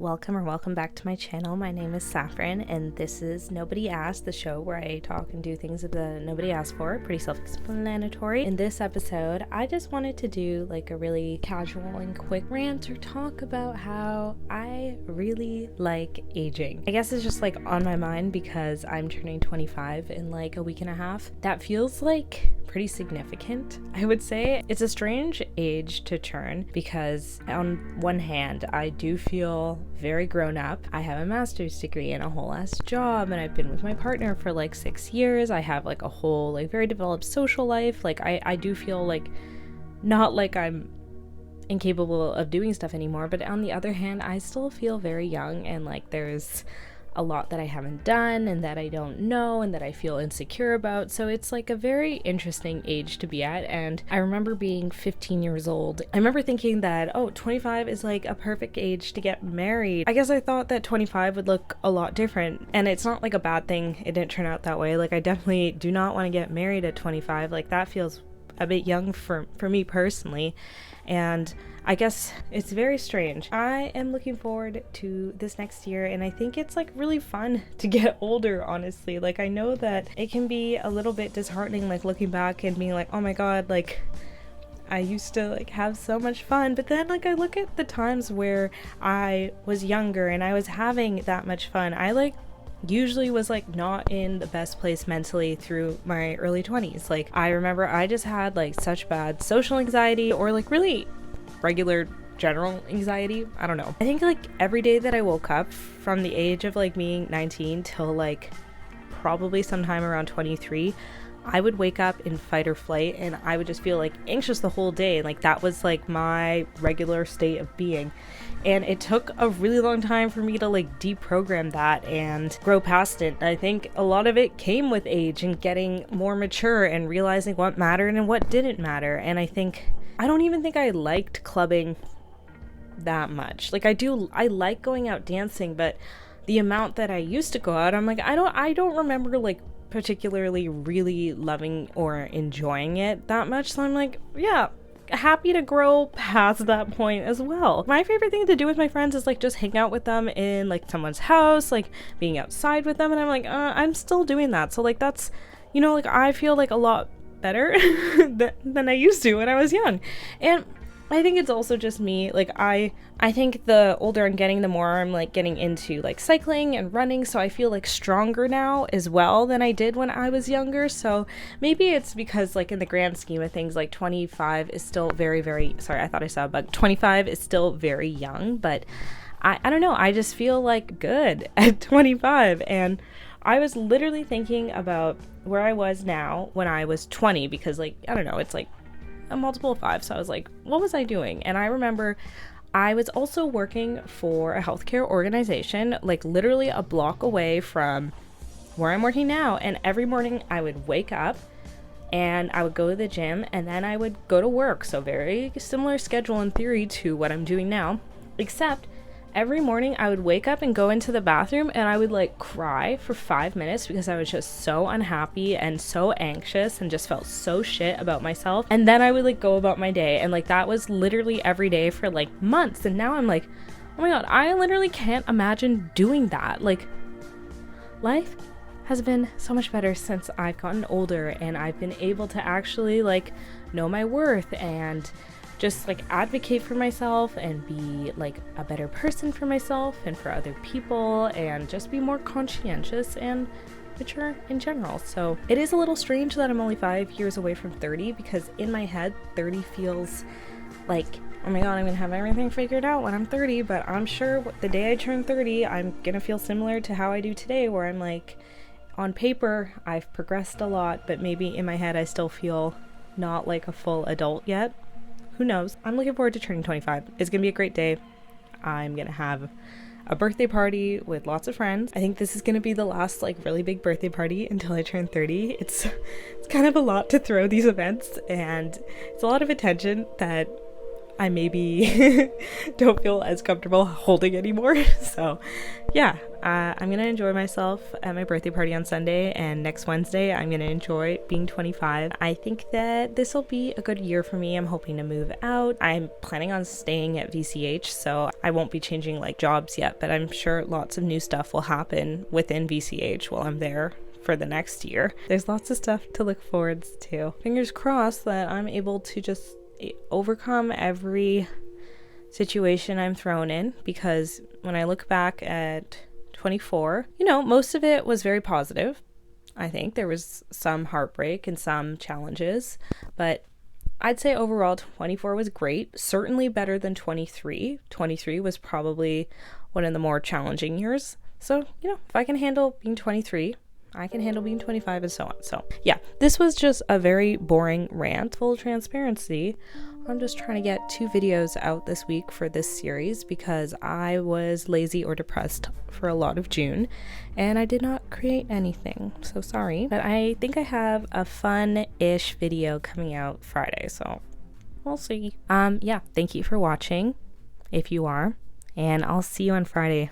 welcome back to my channel. My name is Saffron, and this is Nobody Asked, the show where I talk and do things that nobody asked for. Pretty self-explanatory. In this episode, I just wanted to do like a really casual and quick rant or talk about how I really like aging. I guess it's just like on my mind because I'm turning 25 in like a week and a half. That feels like pretty significant, I would say. It's a strange age to turn because on one hand, I do feel very grown up. I have a master's degree and a whole ass job, and I've been with my partner for like 6 years. I have like a whole like very developed social life. Like I do feel like not like I'm incapable of doing stuff anymore, but on the other hand, I still feel very young, and like there's a lot that I haven't done and that I don't know and that I feel insecure about. So it's like a very interesting age to be at. And I remember being 15 years old. I remember thinking that, 25 is like a perfect age to get married. I guess I thought that 25 would look a lot different, and it's not like a bad thing. It didn't turn out that way. Like I definitely do not want to get married at 25. Like that feels a bit young for me personally. And I guess it's very strange. I am looking forward to this next year, and I think it's like really fun to get older, honestly. Like I know that it can be a little bit disheartening, like looking back and being like, oh my god, like I used to like have so much fun. But then like I look at the times where I was younger and I was having that much fun. I like usually was like not in the best place mentally through my early 20s. Like I remember I just had like such bad social anxiety, or like really regular general anxiety. I don't know. I think like every day that I woke up from the age of like being 19 till like probably sometime around 23, I would wake up in fight or flight, and I would just feel like anxious the whole day. Like that was like my regular state of being. And it took a really long time for me to like deprogram that and grow past it. I think a lot of it came with age and getting more mature and realizing what mattered and what didn't matter. And I don't even think I liked clubbing that much. Like I like going out dancing, but the amount that I used to go out, I'm like, I don't remember like particularly really loving or enjoying it that much. So I'm like, yeah, happy to grow past that point as well. My favorite thing to do with my friends is like just hang out with them in like someone's house, like being outside with them, and I'm like, I'm still doing that. So like that's, like I feel like a lot better than I used to when I was young. And I think it's also just me. Like I think the older I'm getting, the more I'm like getting into like cycling and running, so I feel like stronger now as well than I did when I was younger. So maybe it's because like in the grand scheme of things, like 25 is still very, very, sorry, I thought I saw a bug. 25 is still very young, but I don't know, I just feel like good at 25. And I was literally thinking about where I was now when I was 20, because like, I don't know, it's like a multiple of 5. So I was like, what was I doing? And I remember I was also working for a healthcare organization, like literally a block away from where I'm working now. And every morning I would wake up and I would go to the gym, and then I would go to work. So very similar schedule in theory to what I'm doing now, except every morning I would wake up and go into the bathroom, and I would like cry for 5 minutes because I was just so unhappy and so anxious and just felt so shit about myself. And then I would like go about my day, and like that was literally every day for like months. And now I'm like, oh my god, I literally can't imagine doing that. Like life has been so much better since I've gotten older, and I've been able to actually like know my worth and just like advocate for myself and be like a better person for myself and for other people, and just be more conscientious and mature in general. So it is a little strange that I'm only 5 years away from 30, because in my head 30 feels like, oh my god, I'm gonna have everything figured out when I'm 30. But I'm sure the day I turn 30, I'm gonna feel similar to how I do today, where I'm like, on paper I've progressed a lot, but maybe in my head I still feel not like a full adult yet. Who knows? I'm looking forward to turning 25. It's gonna be a great day. I'm gonna have a birthday party with lots of friends. I think this is gonna be the last like really big birthday party until I turn 30. It's kind of a lot to throw these events, and it's a lot of attention that I maybe don't feel as comfortable holding anymore. So yeah, I'm gonna enjoy myself at my birthday party on Sunday, and next Wednesday I'm gonna enjoy being 25. I think that this will be a good year for me. I'm hoping to move out. I'm planning on staying at VCH, so I won't be changing like jobs yet, but I'm sure lots of new stuff will happen within VCH while I'm there for the next year. There's lots of stuff to look forward to. Fingers crossed that I'm able to just overcome every situation I'm thrown in, because when I look back at 24, most of it was very positive. I think there was some heartbreak and some challenges, but I'd say overall 24 was great. Certainly better than 23. 23 was probably one of the more challenging years. So, if I can handle being 23, I can handle being 25 and so on. So yeah, this was just a very boring rant. Full transparency, I'm just trying to get 2 videos out this week for this series because I was lazy or depressed for a lot of June and I did not create anything. So sorry, but I think I have a fun-ish video coming out Friday. So we'll see. Yeah, thank you for watching if you are, and I'll see you on Friday.